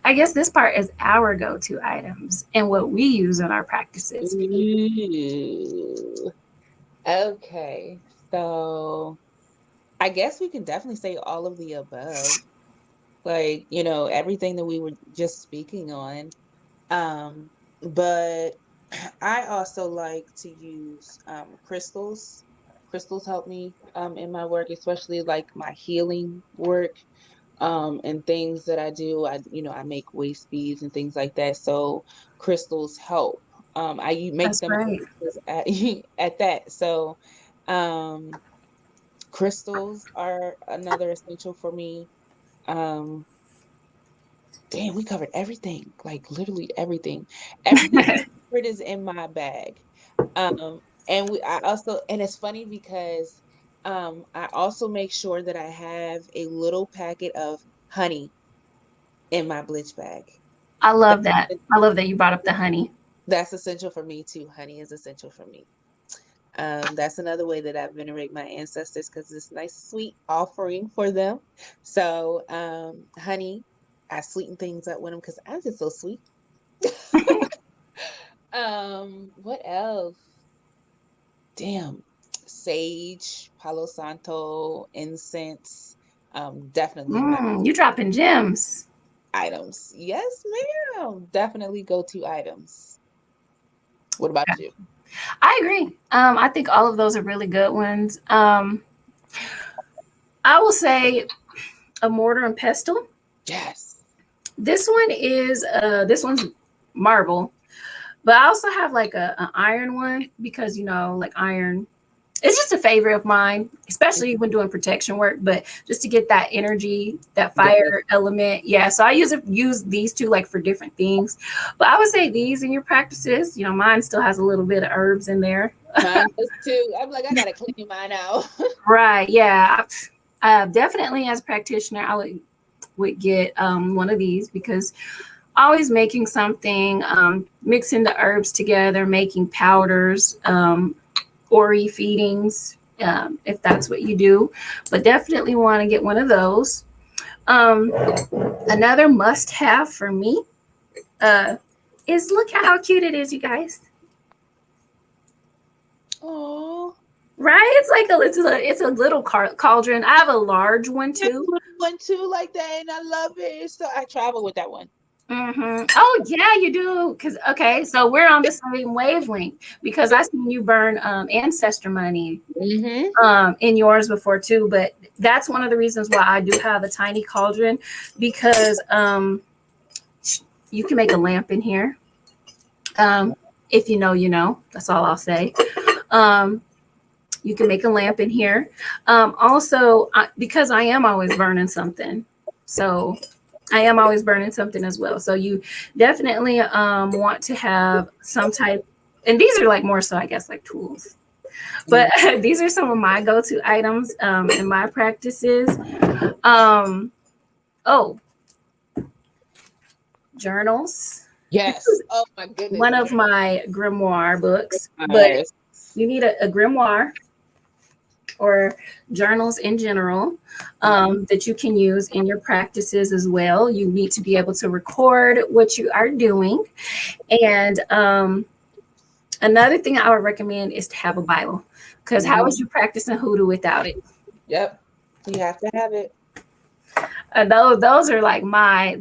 I guess this part is our go-to items and what we use in our practices. Ooh. Okay, so I guess we can definitely say all of the above. Like, everything that we were just speaking on. Um, but I also like to use crystals. Crystals help me in my work, especially like my healing work and things that I do. I make waist beads and things like that. So crystals help. Make That's them right. at, at that. So um crystals are another essential for me. Um, damn, we covered everything, like literally everything. Everything secret is in my bag. And it's funny because I also make sure that I have a little packet of honey in my bleach bag. I love That's that. I love that you brought up the honey. that's essential for me too. Honey is essential for me. That's another way that I venerate my ancestors because it's a nice sweet offering for them. So, honey, I sweeten things up with them because I'm just so sweet. What else? Damn. sage, Palo Santo, incense, definitely my You dropping gems. items. Yes, ma'am. Definitely go-to items. What about you? I agree. I think all of those are really good ones. I will say a mortar and pestle. Yes. This one's marble, but I also have like an iron one because like iron. It's just a favorite of mine, especially when doing protection work. But just to get that energy, that Yes. fire element, yeah. So I use these two like for different things. But I would say these in your practices. Mine still has a little bit of herbs in there. Mine does too. I'm like, I gotta clean mine out. Right? Yeah. Definitely, as a practitioner, I would get one of these because always making something, mixing the herbs together, making powders, ori feedings, if that's what you do. But definitely want to get one of those. Um, Another must have for me is look how cute it is, you guys. Oh, Right? It's a little cauldron. I have a large one there's a too. little one too like that, and I love it. So I travel with that one. Oh yeah, you do. So we're on the same wavelength because I seen you burn ancestor money Mm-hmm. in yours before too. But that's one of the reasons why I do have a tiny cauldron because you can make a lamp in here. If you know, you know. That's all I'll say. Um, you can make a lamp in here. Also, because I am always burning something, so I am always burning something as well. So you definitely want to have some type, and these are like more so, I guess, like tools. But these are some of my go-to items in my practices. Um, oh, journals. Yes. Oh my goodness. One of my grimoire books, but Yes. you need a grimoire or journals in general that you can use in your practices as well. You need to be able to record what you are doing. And another thing I would recommend is to have a Bible, because how is you practicing hoodoo without it? Yep. You have to have it. Those are like my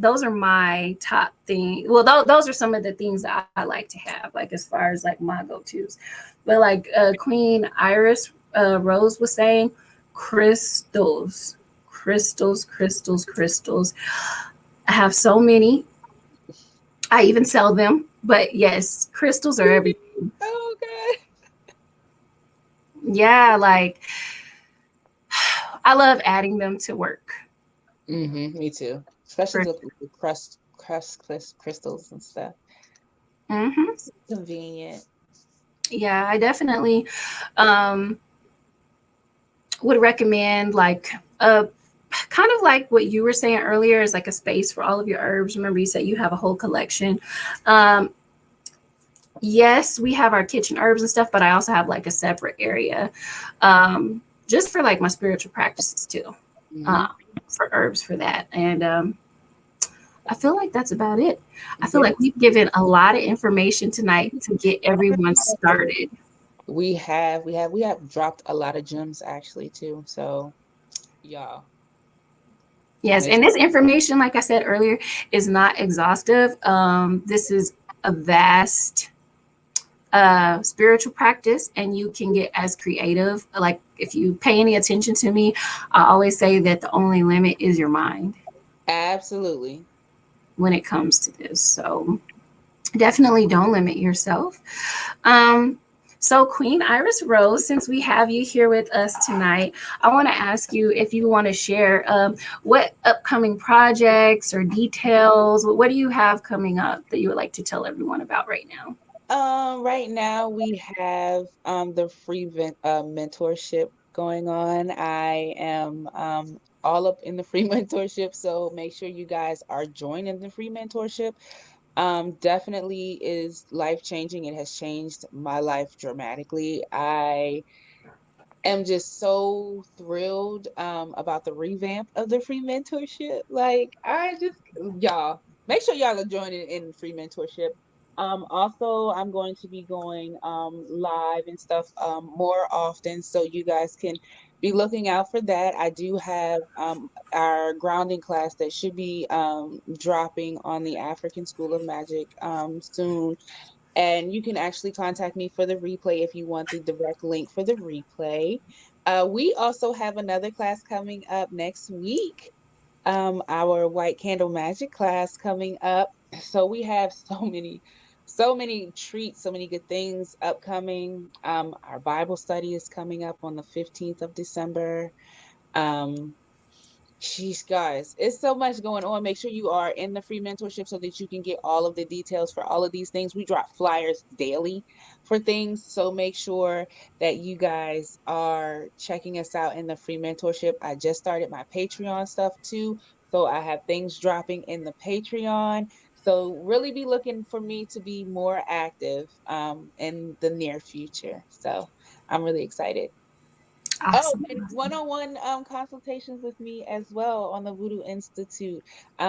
top thing. Well, those are some of the things that I like to have, like as far as like my go-tos. But like Queen Iris Rose was saying, crystals, crystals, crystals, crystals. I have so many. I even sell them. But yes, crystals are everything. Oh god. Yeah, like I love adding them to work. Me too. Especially For, the crystals and stuff. hmm It's convenient. Yeah, I definitely um, would recommend like a kind of like what you were saying earlier is like a space for all of your herbs. Remember, you said you have a whole collection. Um, yes, we have our kitchen herbs and stuff, but I also have like a separate area just for like my spiritual practices too, Mm-hmm. uh, for herbs for that. And I feel like that's about it. I feel like Yes. we've given a lot of information tonight to get everyone started. We have dropped a lot of gems actually too. So y'all Yes, make and this information, like I said earlier, is not exhaustive. This is a vast spiritual practice, and you can get as creative. Like if you pay any attention to me, I always say that the only limit is your mind absolutely. when it comes to this. So definitely don't limit yourself. Um, so, Queen Iris Rose, since we have you here with us tonight, I want to ask you if you want to share what upcoming projects or details, what do you have coming up that you would like to tell everyone about right now? Right now we have the free mentorship going on. I am all up in the free mentorship, so make sure you guys are joining the free mentorship. Definitely is life changing. It has changed my life dramatically. I am just so thrilled about the revamp of the free mentorship. Like I just y'all make sure y'all are joining in free mentorship. Also, I'm going to be going live and stuff more often, so you guys can be looking out for that. I do have our grounding class that should be dropping on the African School of Magic soon. And you can actually contact me for the replay if you want the direct link for the replay. We also have another class coming up next week, our White Candle Magic class coming up. So we have so many treats, so many good things upcoming. Our Bible study is coming up on the 15th of December. Um, Sheesh, guys, it's so much going on. Make sure you are in the free mentorship so that you can get all of the details for all of these things. We drop flyers daily for things. So make sure that you guys are checking us out in the free mentorship. I just started my Patreon stuff too. So I have things dropping in the Patreon. So really be looking for me to be more active in the near future. So I'm really excited. Oh, Awesome. and one-on-one consultations with me as well on the Voodoo Institute.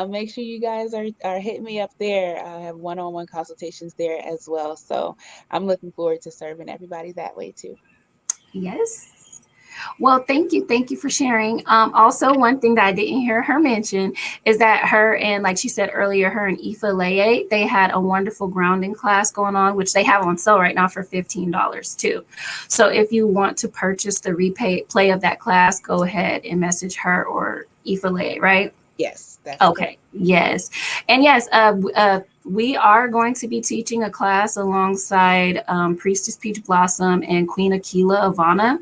Make sure you guys are hitting me up there. I have one-on-one consultations there as well. So I'm looking forward to serving everybody that way too. Yes. Well, thank you. Thank you for sharing. Also, one thing that I didn't hear her mention is that her and, like she said earlier, her and Ifa Leye, they had a wonderful grounding class going on, which they have on sale right now for $15 too. So if you want to purchase the replay of that class, go ahead and message her or Ifa Leye, right? Yes, that's correct. Okay. Yes. And yes, we are going to be teaching a class alongside Priestess Peach Blossom and Queen Aquila Ivana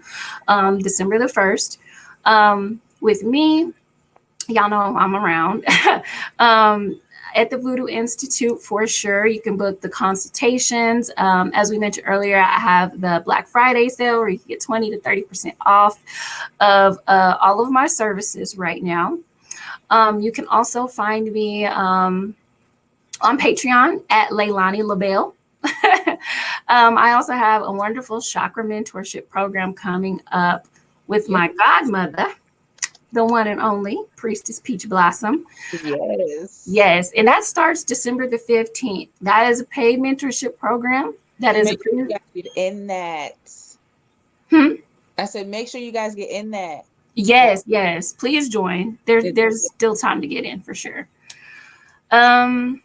December the 1st. With me, y'all know I'm around. um, at the Voodoo Institute for sure. You can book the consultations. As we mentioned earlier, I have the Black Friday sale where you can get 20 to 30% off of all of my services right now. You can also find me on Patreon at Leilani LaBelle. I also have a wonderful chakra mentorship program coming up with Yes. my godmother, the one and only Priestess Peach Blossom. Yes. Yes, and that starts December the 15th. That is a paid mentorship program. That And is a make sure you guys get in that. hmm? I said, make sure you guys get in that. That Yes, yes. Please join. is, There's still time to get in for sure. Um,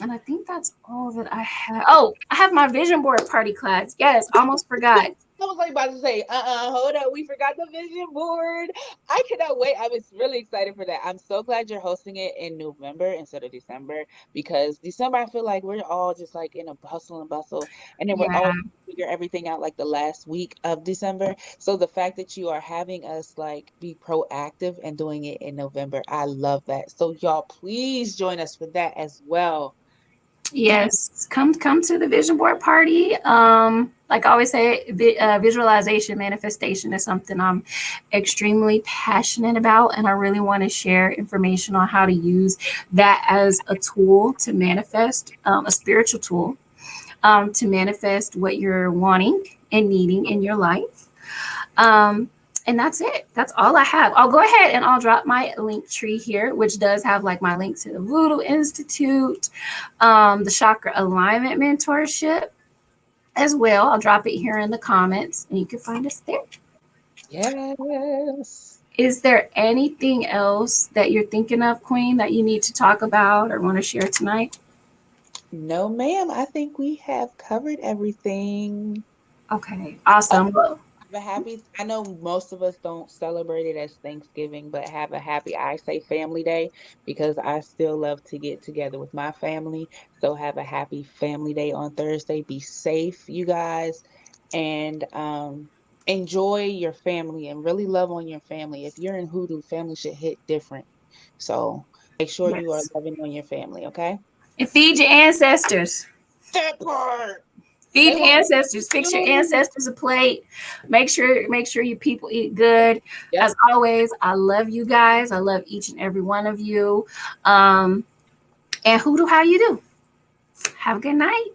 And I think that's all that I have. Oh, I have my vision board party class. Yes, almost forgot. I was like about to say, hold up, we forgot the vision board. I cannot wait. I was really excited for that. I'm so glad you're hosting it in November instead of December, because December I feel like we're all just like in a hustle and bustle, and then we're Yeah. all figure everything out like the last week of December. So the fact that you are having us like be proactive and doing it in November, I love that. So y'all please join us for that as well. Yes, come to the vision board party. Like I always say, visualization manifestation is something I'm extremely passionate about, and I really want to share information on how to use that as a tool to manifest, a spiritual tool, to manifest what you're wanting and needing in your life. Um, and that's it. That's all I have. I'll go ahead and I'll drop my link tree here, which does have like my link to the Voodoo Institute, the Chakra Alignment Mentorship as well. I'll drop it here in the comments and you can find us there. Yes. Is there anything else that you're thinking of, Queen, that you need to talk about or want to share tonight? No, ma'am. I think we have covered everything. Okay, awesome. Well, Have a happy, I know most of us don't celebrate it as Thanksgiving, but have a happy, I say family day, because I still love to get together with my family. So have a happy family day on Thursday. Be safe, you guys, and enjoy your family and really love on your family. If you're in Hoodoo, family should hit different. So make sure you are yes. loving on your family, okay? And feed your ancestors. That part. Feed They the want ancestors. Fix your you. ancestors a plate. Make sure you people eat good. Yep. As always, I love you guys. I love each and every one of you. And Hoodoo, how you do? Have a good night.